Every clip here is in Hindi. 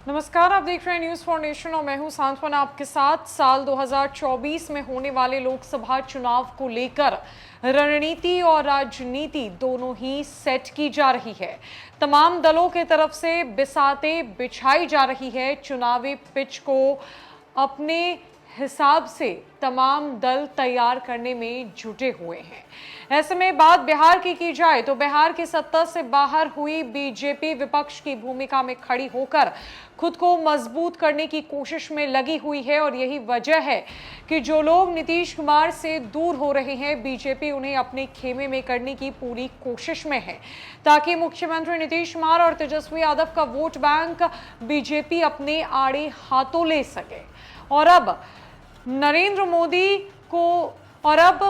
नमस्कार, आप देख रहे हैं न्यूज फॉर नेशन और मैं हूं सांत्वना आपके साथ। साल 2024 में होने वाले लोकसभा चुनाव को लेकर रणनीति और राजनीति दोनों ही सेट की जा रही है। तमाम दलों के तरफ से बिसातें बिछाई जा रही है। चुनावी पिच को अपने हिसाब से तमाम दल तैयार करने में जुटे हुए हैं। ऐसे में बात बिहार की जाए तो बिहार की सत्ता से बाहर हुई बीजेपी विपक्ष की भूमिका में खड़ी होकर खुद को मजबूत करने की कोशिश में लगी हुई है और यही वजह है कि जो लोग नीतीश कुमार से दूर हो रहे हैं, बीजेपी उन्हें अपने खेमे में करने की पूरी कोशिश में है ताकि मुख्यमंत्री नीतीश कुमार और तेजस्वी यादव का वोट बैंक बीजेपी अपने आड़े हाथों ले सके। और अब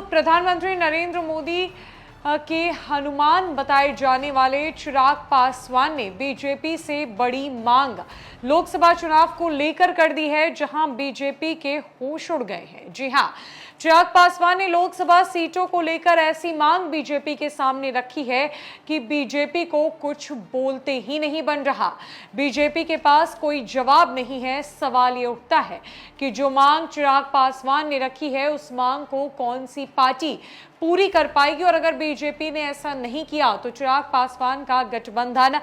प्रधानमंत्री नरेंद्र मोदी के हनुमान बताए जाने वाले चिराग पासवान ने बीजेपी से बड़ी मांग लोकसभा चुनाव को लेकर कर दी है, जहां बीजेपी के होश उड़ गए हैं। जी हां, चिराग पासवान ने लोकसभा सीटों को लेकर ऐसी मांग बीजेपी के सामने रखी है कि बीजेपी को कुछ बोलते ही नहीं बन रहा। बीजेपी के पास कोई जवाब नहीं है। सवाल ये उठता है कि जो मांग चिराग पासवान ने रखी है, उस मांग को कौन सी पार्टी पूरी कर पाएगी, और अगर बीजेपी ने ऐसा नहीं किया तो चिराग पासवान का गठबंधन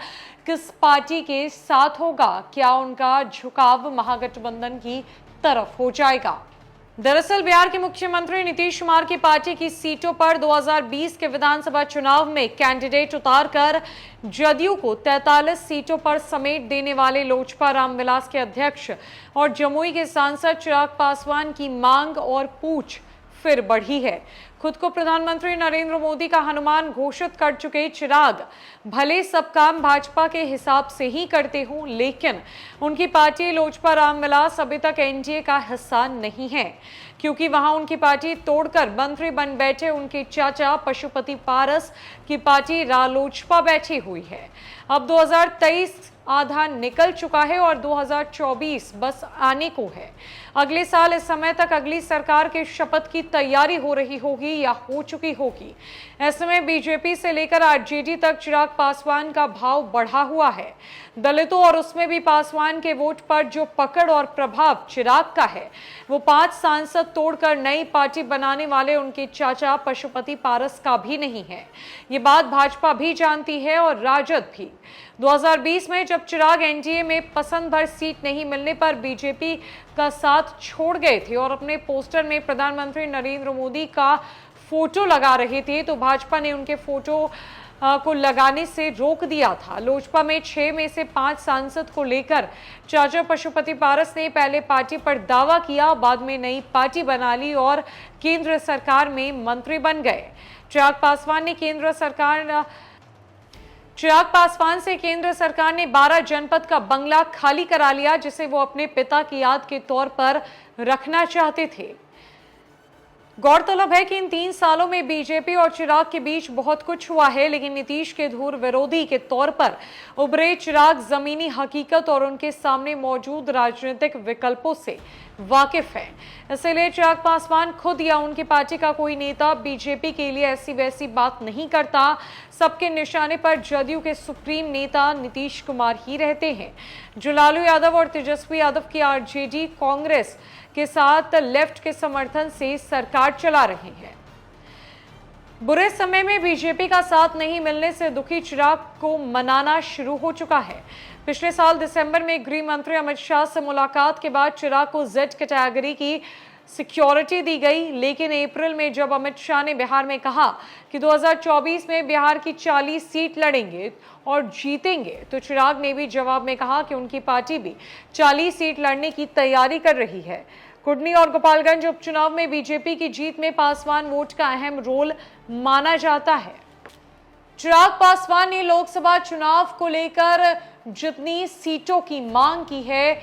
किस पार्टी के साथ होगा? क्या उनका झुकाव महागठबंधन की तरफ हो जाएगा? दरअसल बिहार के मुख्यमंत्री नीतीश कुमार की पार्टी की सीटों पर 2020 के विधानसभा चुनाव में कैंडिडेट उतारकर जदयू को 43 सीटों पर समेट देने वाले लोजपा रामविलास के अध्यक्ष और जमुई के सांसद चिराग पासवान की मांग और पूछ फिर बढ़ी है। खुद को प्रधानमंत्री नरेंद्र मोदी का हनुमान घोषित कर चुके चिराग भले सब काम भाजपा के हिसाब से ही करते हों, लेकिन उनकी पार्टी लोजपा रामविलास अभी तक एनडीए का हिस्सा नहीं है, क्योंकि वहां उनकी पार्टी तोड़कर मंत्री बन बैठे उनके चाचा पशुपति पारस की पार्टी रालोजपा बैठी हुई है। अब 2023 आधा निकल चुका है और 2024 बस आने को है। अगले साल इस समय तक अगली सरकार के शपथ की तैयारी हो रही होगी या हो चुकी होगी। ऐसे में बीजेपी से लेकर आरजेडी तक चिराग पासवान का भाव बढ़ा हुआ है। दलितों और उसमें भी पासवान के वोट पर जो पकड़ और प्रभाव चिराग का है, वो 5 सांसद तोड़कर नई पार्टी बनाने वाले उनके चाचा पशुपति पारस का भी नहीं है। ये बात भाजपा भी जानती है और राजद भी। 2020 में जब चिराग एनडीए में पसंद भर सीट नहीं मिलने पर बीजेपी का साथ छोड़ गए थे और अपने पोस्टर में प्रधानमंत्री नरेंद्र मोदी का फोटो लगा रहे थे, तो भाजपा ने उनके फोटो को लगाने से रोक दिया था। लोजपा में 6 में से 5 सांसद को लेकर चाचा पशुपति पारस ने पहले पार्टी पर दावा किया, बाद में नई पार्टी बना ली और केंद्र सरकार में मंत्री बन गए। चिराग पासवान से केंद्र सरकार ने 12 जनपद का बंगला खाली करा लिया, जिसे वो अपने पिता की याद के तौर पर रखना चाहते थे। गौरतलब है कि इन 3 सालों में बीजेपी और चिराग के बीच बहुत कुछ हुआ है, लेकिन नीतीश के धुर विरोधी के तौर पर उभरे चिराग जमीनी हकीकत और उनके सामने मौजूद राजनीतिक विकल्पों से वाकिफ है। इसलिए चिराग पासवान खुद या उनकी पार्टी का कोई नेता बीजेपी के लिए ऐसी वैसी बात नहीं करता। सबके निशाने पर जदयू के सुप्रीम नेता नीतीश कुमार ही रहते हैं, जो लालू यादव और तेजस्वी यादव की आरजेडी कांग्रेस के साथ लेफ्ट के समर्थन से सरकार चला रहे हैं। बुरे समय में बीजेपी का साथ नहीं मिलने से दुखी चिराग को मनाना शुरू हो चुका है। पिछले साल दिसंबर में गृह मंत्री अमित शाह से मुलाकात के बाद चिराग को जेड कैटेगरी की सिक्योरिटी दी गई, लेकिन अप्रैल में जब अमित शाह ने बिहार में कहा कि 2024 में बिहार की 40 सीट लड़ेंगे और जीतेंगे, तो चिराग ने भी जवाब में कहा कि उनकी पार्टी भी 40 सीट लड़ने की तैयारी कर रही है। कुडनी और गोपालगंज उपचुनाव में बीजेपी की जीत में पासवान वोट का अहम रोल माना जाता है। चिराग पासवान ने लोकसभा चुनाव को लेकर जितनी सीटों की मांग की है,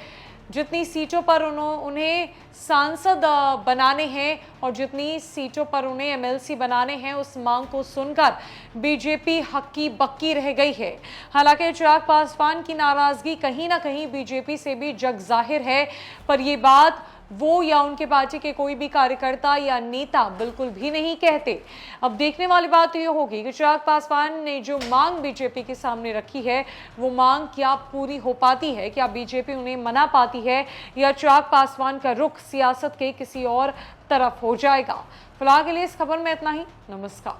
जितनी सीटों पर उन्हें सांसद बनाने हैं और जितनी सीटों पर उन्हें एमएलसी बनाने हैं, उस मांग को सुनकर बीजेपी हक्की बक्की रह गई है। हालांकि चिराग पासवान की नाराजगी कहीं ना कहीं बीजेपी से भी जग जाहिर है, पर यह बात वो या उनके पार्टी के कोई भी कार्यकर्ता या नेता बिल्कुल भी नहीं कहते। अब देखने वाली बात तो ये होगी कि चिराग पासवान ने जो मांग बीजेपी के सामने रखी है वो मांग क्या पूरी हो पाती है, क्या बीजेपी उन्हें मना पाती है या चिराग पासवान का रुख सियासत के किसी और तरफ हो जाएगा। फिलहाल के लिए इस खबर में इतना ही। नमस्कार।